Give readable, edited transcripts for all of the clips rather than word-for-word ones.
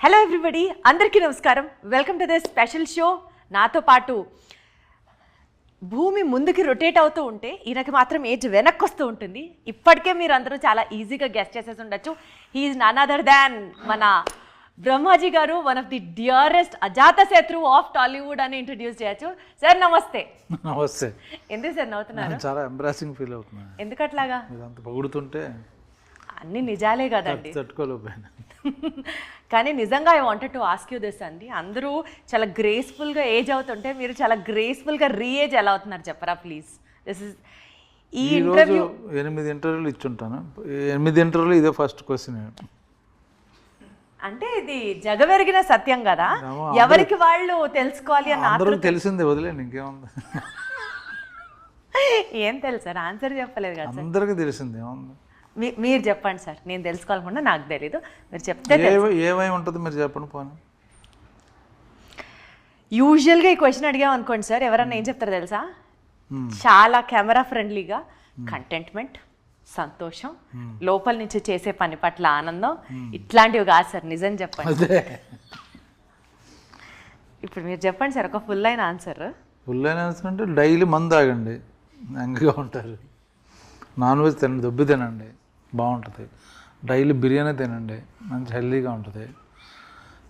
Hello everybody, అందరికీ నమస్కారం. Welcome to this special show. నాతో పాటు భూమి ముందుకి రొటేట్ అవుతూ ఉంటే ఈయనకి మాత్రం ఏజ్ వెనక్కి వస్తూ ఉంటుంది. ఇప్పటికే మీరు అందరూ చాలా ఈజీగా గెస్ట్ చేసేసి ఉండొచ్చు. హీఈస్ నన్ అదర్ దాన్ మన బ్రహ్మాజీ గారు, వన్ ఆఫ్ ది డియరెస్ట్ అజాత శత్రు ఆఫ్ టాలీవుడ్ అని ఇంట్రడ్యూస్ చేయొచ్చు. సార్ నమస్తే. నమస్తే. ఎందుకు సార్ నవ్వుతున్నారు? చాలా ఎంబ్రాసింగ్ ఫీల్ అవుతున్నాను. ఎందుకు అట్లాగా? ఇదంతా పొగుడుతుంటే అన్ని నిజాలే కదండి. తట్టుకోలేకపోయాను. కానీ నిజంగా I wanted to ask you this అండి. అందరూ చాలా గ్రేస్ఫుల్గా ఏజ్ అవుతుంటే మీరు చాలా గ్రేస్ఫుల్గా రీఏజ్ ఎలా అవుతున్నారు చెప్పరా ప్లీజ్. దిస్ ఇస్ ఈ ఇంటర్వ్యూ 8 ఇంటర్వ్యూలు ఇచ్చుంటాను. 8 ఇంటర్వ్యూలు ఇదే ఫస్ట్ క్వశ్చన్. అంటే ఇది జగవెరిగిన సత్యం కదా, ఎవరికి వాళ్ళు తెలుసుకోవాలి అని అందరూ తెలిసిందే, వదిలేండి ఇంకేముంది. ఏం తెలుసు సార్, ఆన్సర్ చెప్పలేదు కదా. అందరికీ తెలిసిందే ఏముంది. మీరు చెప్పండి సార్, నేను తెలుసుకోవాలనుకున్నా, నాకు తెలీదు, మీరు చెప్తే. ఏమై ఉంటుంది మీరు చెప్పండి పోనీ. యూజువల్గా ఈ క్వశ్చన్ అడిగాం అనుకోండి సార్, ఎవరన్నా ఏం చెప్తారో తెలుసా? చాలా కెమెరా ఫ్రెండ్లీగా కంటెంట్మెంట్, సంతోషం, లోపల నుంచి చేసే పని పట్ల ఆనందం, ఇట్లాంటివి కాదు సార్. నిజం చెప్పండి. ఇప్పుడు మీరు చెప్పండి సార్ ఒక ఫుల్ అయిన ఆన్సర్. ఫుల్ అయిన ఆన్సర్ అంటే డైలీ మందు తాగండి, యంగ్గా ఉంటారు. నాన్ వెజ్ తినండి, దొబ్బి తినండి, బాగుంటుంది. డైలీ బిర్యానీ తినండి, మంచి హెల్తీగా ఉంటుంది.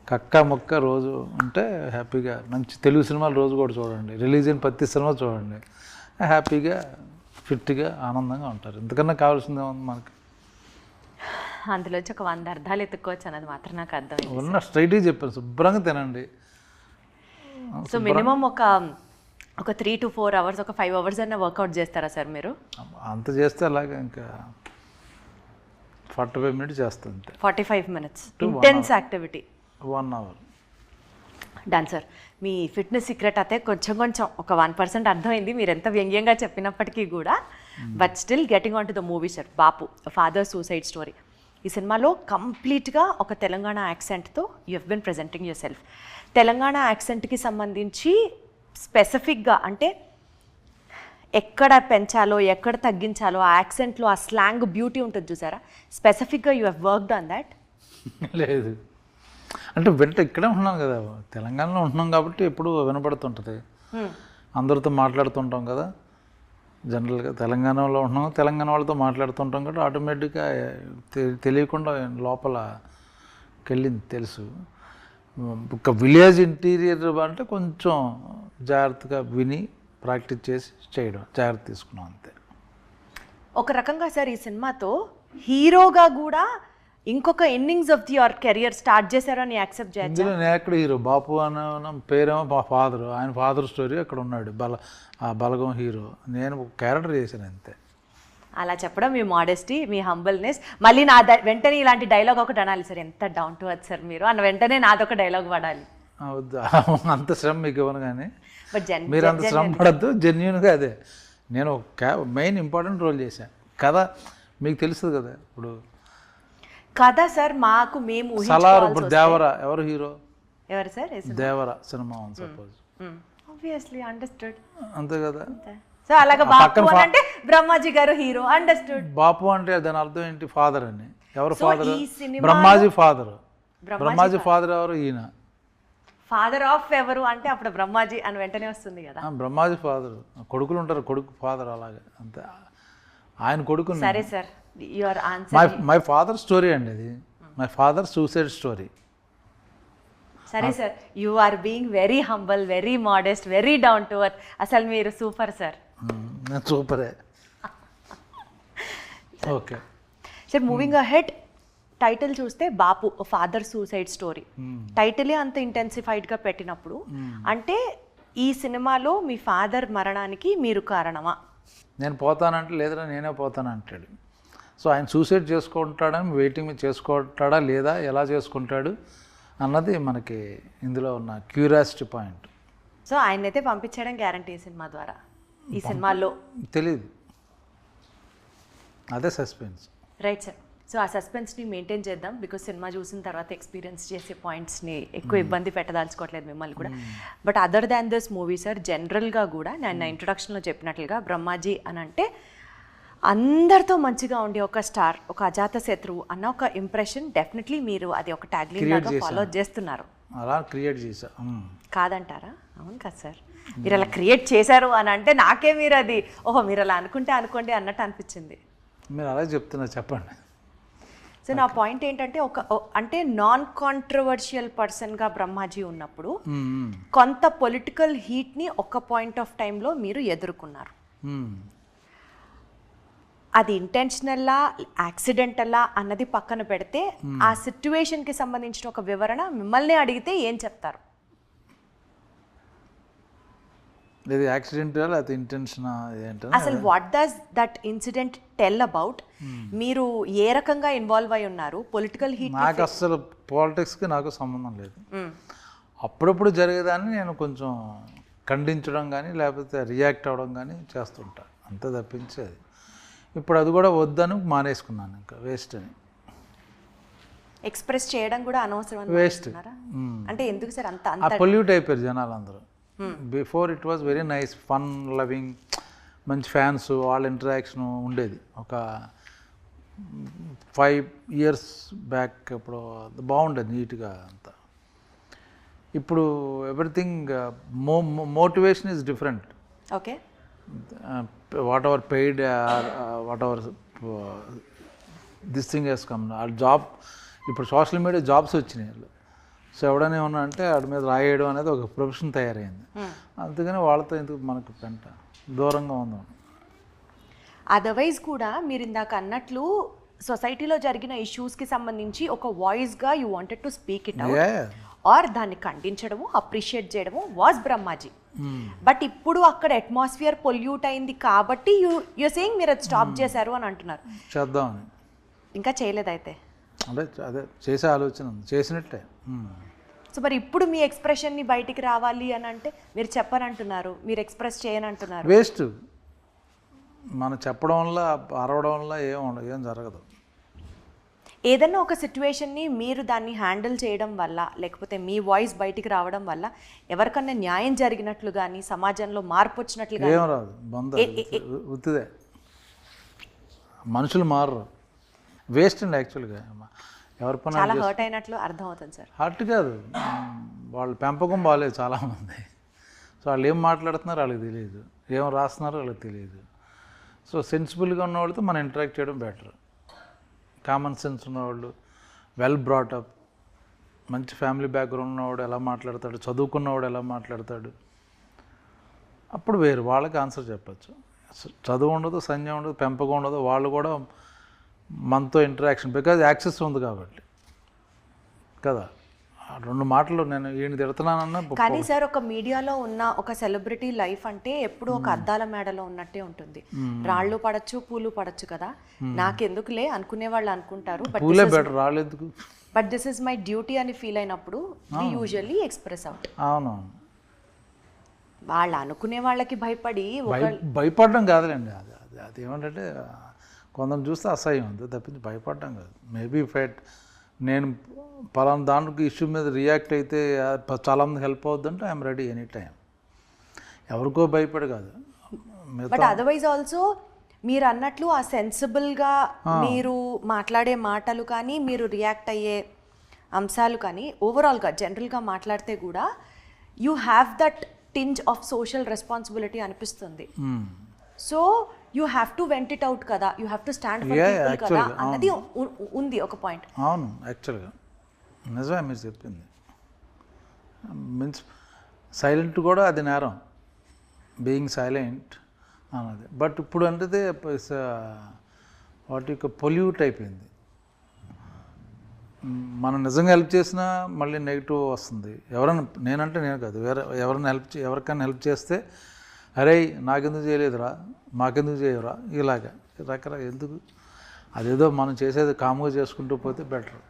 కక్క మొక్క రోజు ఉంటే హ్యాపీగా. మంచి తెలుగు సినిమాలు రోజు కూడా చూడండి, రిలీజ్ అయిన ప్రతి సినిమా చూడండి, హ్యాపీగా ఫిట్గా ఆనందంగా ఉంటారు. ఇంతకన్నా కావాల్సిందే ఉంది మనకి. అందులోంచి ఒక 100 అర్థాలు ఎత్తుక్కోవచ్చు అన్నది మాత్రం నాకు అర్థం. ఉన్న స్ట్రైట్గా చెప్పాను, శుభ్రంగా తినండి. సో మినిమం ఒక 3 to 4 hours, ఒక 5 hours అన్న వర్కౌట్ చేస్తారా సార్ మీరు? అంత చేస్తే అలాగే ఇంకా 45 minutes చేస్తుంది అంతే. 45 minutes intense activity, 1 hour. Done sir. మీ ఫిట్నెస్ సీక్రెట్ అయితే కొంచెం ఒక 1% అర్థమైంది మీరు ఎంత వ్యంగ్యంగా చెప్పినప్పటికీ కూడా. But still getting on to the movie sir. Bapu, father suicide story. ఈ సినిమాలో కంప్లీట్గా ఒక తెలంగాణ యాక్సెంట్తో you have been presenting your సెల్ఫ్. తెలంగాణ యాక్సెంట్కి సంబంధించి స్పెసిఫిక్గా అంటే ఎక్కడ పెంచాలో ఎక్కడ తగ్గించాలో ఆ యాక్సెంట్లో ఆ స్లాంగ్ బ్యూటీ ఉంటుంది చూసారా, స్పెసిఫిక్గా you have worked on that? లేదు అంటే ఇక్కడే ఉంటున్నాను కదా, తెలంగాణలో ఉంటున్నాం కాబట్టి ఎప్పుడు వినపడుతుంటుంది. అందరితో మాట్లాడుతుంటాం కదా, జనరల్గా తెలంగాణలో ఉంటున్నాం, తెలంగాణ వాళ్ళతో మాట్లాడుతుంటాం కాబట్టి ఆటోమేటిక్గా తెలియకుండా లోపలకి వెళ్ళింది తెలుసు. ఒక విలేజ్ ఇంటీరియర్ అంటే కొంచెం జాగ్రత్తగా విని ప్రాక్టీస్ చేసి చేయడం, జాగ్రత్త తీసుకున్నాం అంతే. ఒక రకంగా సార్ ఈ సినిమాతో హీరోగా కూడా ఇంకొక innings of your career start చేశారని యాక్సెప్ట్ చేయాలి. ఇందులో నేను ఎక్కడ హీరో, బాపు అన్న పేరేమో మా ఫాదర్, ఆయన ఫాదర్ స్టోరీ అక్కడ ఉన్నాడు, ఆ బలగం హీరో, నేను క్యారెక్టర్ చేశాను అంతే. అలా చెప్పడం మీ మోడెస్టీ, మీ హంబల్నెస్. మళ్ళీ నా వెంటనే ఇలాంటి డైలాగ్ ఒకటి అనాలి సార్, ఎంత డౌన్ టు ఎర్త్ సార్ మీరు అన్న వెంటనే నాదొక డైలాగ్ పడాలి. వద్దా, అంత శ్రమ మీకు ఇవ్వను, కానీ బట్ మీరు అంత శ్రమ పడద్దు. జెన్యున్గా అదే నేను మెయిన్ ఇంపార్టెంట్ రోల్ చేశాను కదా, మీకు తెలుస్తుంది కదా. ఇప్పుడు కదా సార్, మాకు మేము సలార్, ఇప్పుడు దేవరా ఎవరు హీరో? ఎవరు sir? Devara cinema suppose, obviously understood, అంతే కదా. సో అలాగా బాపు అంటే బ్రహ్మాజీ గారు హీరో, అండర్స్టూడ్. బాపు అంటే దాని అర్థం ఏంటి? ఫాదర్ అని. ఎవరు father? Brahmaji father. Brahmaji father ఎవరు? ఈయన. ఫాదర్ ఆఫ్ ఎవరు అంటే అప్పుడు బ్రహ్మాజీ అని వెంటనే వస్తుంది కదా. బ్రహ్మాజీ ఫాదర్, కొడుకులు ఉంటారు, కొడుకు ఫాదర్, అలాగే అంతే. ఆయన కొడుకు. సరే sir, your answer. My father story అండి ఇది, మై ఫాదర్ సూసైడ్ స్టోరీ. సరే sir, you are being very humble, very modest, very down to earth. అసలు మీరు సూపర్ సార్. నేను సూపరే. Okay sir, moving ahead, title చూస్తే బాపు ఫాదర్ సూసైడ్ స్టోరీ, టైటిలే అంత ఇంటెన్సిఫైడ్గా పెట్టినప్పుడు అంటే ఈ సినిమాలో మీ ఫాదర్ మరణానికి మీరు కారణమా? నేను పోతానంటే లేదురా నేనే పోతానంటాడు. సో ఆయన సూసైడ్ చేసుకుంటాడని వెయిటింగ్ మీద చేసుకుంటాడా లేదా, ఎలా చేసుకుంటాడు అన్నది మనకి ఇందులో ఉన్న క్యూరియాసిటీ పాయింట్. సో ఆయన అయితే పంపించడం గ్యారంటీ ఈ సినిమా ద్వారా. ఈ సినిమాలో తెలీదు, అదే సస్పెన్స్. Right sir. సో ఆ సస్పెన్స్ని మెయింటైన్ చేద్దాం, బికాజ్ సినిమా చూసిన తర్వాత ఎక్స్పీరియన్స్ చేసే పాయింట్స్ని ఎక్కువ ఇబ్బంది పెట్టదాల్చుకోవట్లేదు మిమ్మల్ని కూడా. But other than this movie sir, జనరల్గా కూడా నేను నా ఇంట్రొడక్షన్లో చెప్పినట్లుగా బ్రహ్మాజీ అని అంటే అందరితో మంచిగా ఉండే ఒక స్టార్, ఒక అజాత శత్రువు అన్న ఒక ఇంప్రెషన్ డెఫినెట్లీ మీరు అది ఒక ట్యాగ్లైన్ లాగా ఫాలో చేస్తున్నారు. అలా క్రియేట్ చేశా. కాదంటారా? అవును కదా సార్, మీరు అలా క్రియేట్ చేశారు అని అంటే నాకే మీరు అది ఓహో మీరు అలా అనుకుంటే అనుకోండి అన్నట్టు అనిపించింది. మీరు అలా చెప్తున్నారు, చెప్పండి. సో నా పాయింట్ ఏంటంటే అంటే నాన్ కాంట్రవర్షియల్ పర్సన్గా బ్రహ్మాజీ ఉన్నప్పుడు కొంత పొలిటికల్ హీట్ని ఒక పాయింట్ ఆఫ్ టైంలో మీరు ఎదుర్కొన్నారు. అది ఇంటెన్షనల్లా యాక్సిడెంటల్లా అన్నది పక్కన పెడితే ఆ సిచ్యువేషన్కి సంబంధించిన ఒక వివరణ మిమ్మల్ని అడిగితే ఏం చెప్తారు? ఇది యాక్సిడెంట్ అది ఇంటెన్షన్ ఏంటంటే అసలు what does that incident tell about? మీరు ఏ రకంగా ఇన్వాల్వ్ అయి ఉన్నారు? పొలిటికల్ హీట్ నాకు అసలు పాలిటిక్స్కి నాకు సంబంధం లేదు. అప్పుడప్పుడు జరిగేదాన్ని నేను కొంచెం ఖండించడం కానీ లేకపోతే రియాక్ట్ అవ్వడం కానీ చేస్తుంటా, అంతే తప్పించేది. ఇప్పుడు అది కూడా వద్దని మానేసుకున్నాను, ఇంకా వేస్ట్ అని. ఎక్స్ప్రెస్ చేయడం కూడా అనవసరం వేస్ట్. అంటే ఎందుకు సార్ అంత పొల్యూట్ అయిపోయారు జనాలు అందరూ. Before it was very nice, fun loving, మంచి ఫ్యాన్స్, వాళ్ళ ఇంటరాక్షన్ ఉండేది. ఒక 5 years బ్యాక్ ఇప్పుడు బాగుండేది నీట్గా అంతా. ఇప్పుడు everything motivation is different. Okay, whatever paid whatever this thing he's come. ఆ జాబ్ ఇప్పుడు సోషల్ మీడియా జాబ్స్ వచ్చినాయి వాళ్ళు. సో ఎవడైనా ఏమన్నా అంటే వాడి మీద రాయడం అనేది ఒక ప్రొఫెషన్ తయారైంది. అందుకని వాళ్ళతో ఎందుకు మనకు పెంట, దూరంగా ఉందాం. అదర్వైజ్ కూడా మీరు ఇందాక అన్నట్లు సొసైటీలో జరిగిన ఇష్యూస్కి సంబంధించి ఒక వాయిస్గా you wanted to speak it out or దాన్ని ఖండించడము, అప్రిషియేట్ చేయడము వాజ్ బ్రహ్మాజీ. బట్ ఇప్పుడు అక్కడ అట్మాస్ఫియర్ పొల్యూట్ అయింది కాబట్టి యూ సేయింగ్ మీరు అది స్టాప్ చేశారు అని అంటున్నారు. చేద్దామని ఇంకా చేయలేదైతే? అంటే అదే చేసే ఆలోచన ఉంది, చేసినట్టే. సో మరి ఇప్పుడు మీ ఎక్స్ప్రెషన్ని బయటికి రావాలి అని అంటే మీరు చెప్పనంటున్నారు, మీరు ఎక్స్ప్రెస్ చేయనంటున్నారు. వేస్ట్. మనం చెప్పడం వల్ల అరవడం వల్ల ఏం జరగదు. ఏదన్నా ఒక సిచ్యువేషన్ని మీరు దాన్ని హ్యాండిల్ చేయడం వల్ల లేకపోతే మీ వాయిస్ బయటికి రావడం వల్ల ఎవరికన్నా న్యాయం జరిగినట్లు కానీ సమాజంలో మార్పు వచ్చినట్లు ఏం రాదు, ఉత్తిదే. మనుషులు మారరు, వేస్ట్ అండి. యాక్చువల్గా ఎవరి పని చాలా హర్ట్ అయినట్లు అర్థం అవుతుంది సార్. హర్ట్ కాదు, వాళ్ళ పెంపకం బాగాలేదు చాలామంది. సో వాళ్ళు ఏం మాట్లాడుతున్నారో వాళ్ళకి తెలియదు, ఏం రాస్తున్నారో వాళ్ళకి తెలియదు. సో సెన్సిబుల్గా ఉన్నవాళ్ళతో మనం ఇంటరాక్ట్ చేయడం బెటర్. కామన్ సెన్స్ ఉన్నవాళ్ళు, వెల్ బ్రాటప్, మంచి ఫ్యామిలీ బ్యాక్గ్రౌండ్ ఉన్నవాడు ఎలా మాట్లాడతాడు, చదువుకున్నవాడు ఎలా మాట్లాడతాడు, అప్పుడు వేరు, వాళ్ళకి ఆన్సర్ చెప్పచ్చు. చదువు ఉండదు, సంజయం ఉండదు, పెంపకం ఉండదు, వాళ్ళు కూడా మనతో ఇంటరాక్షన్ బికాజ్ యాక్సెస్ ఉంది కాబట్టి కదా. 2 మాటలు నేను ఈయన తిడుతున్నానన్నా. కానీ సార్ ఒక మీడియాలో ఉన్న ఒక సెలబ్రిటీ లైఫ్ అంటే ఎప్పుడు ఒక అద్దాల మేడలో ఉన్నట్టే ఉంటుంది. రాళ్ళు పడచ్చు, పూలు పడచ్చు కదా. నాకెందుకులే అనుకునే వాళ్ళు అనుకుంటారు, పూలే బెటర్, రాళ్ళు ఎందుకు. But this is my duty అని ఫీల్ అయినప్పుడు వి యూజువల్లీ ఎక్స్ప్రెస్ అవుట్. అవునవును, వాళ్ళు అనుకునే వాళ్ళకి భయపడడం కాదులేండి. అది ఏమంటే కొందరు చూస్తే అసహ్యం ఉంది తప్పించి భయపడడం కాదు. మేబీ ఫైట్ నేను పలానా దానికి ఇష్యూ మీద రియాక్ట్ అయితే చాలామంది హెల్ప్ అవుద్దంటే ఐఎమ్ రెడీ ఎనీ టైం. ఎవరికో భయపడి కాదు. బట్ అదర్వైజ్ ఆల్సో మీరు అన్నట్లు ఆ సెన్సిబుల్గా మీరు మాట్లాడే మాటలు కానీ మీరు రియాక్ట్ అయ్యే అంశాలు కానీ ఓవరాల్గా జనరల్గా మాట్లాడితే కూడా you have that tinge of social responsibility అనిపిస్తుంది. So you have to vent it out కదా, you have to stand for people కదా అన్నది ఉంది ఒక పాయింట్. అవును, యాక్చువల్గా నిజమే మీరు చెప్పింది. మీన్స్ సైలెంట్ కూడా అది నేరం, బీయింగ్ సైలెంట్ అన్నది. బట్ ఇప్పుడు అంటే వాటి యొక్క పొల్యూట్ అయిపోయింది. మనం నిజంగా హెల్ప్ చేసినా మళ్ళీ నెగిటివ్ వస్తుంది. నేను కాదు, ఎవరికైనా హెల్ప్ చేస్తే అరే నాకెందుకు చేయలేదురా, మాకెందుకు చేయరా, ఇలాగా రకరకాల ఎందుకు. అదేదో మనం చేసేది కాముగా చేసుకుంటూ పోతే బెటర్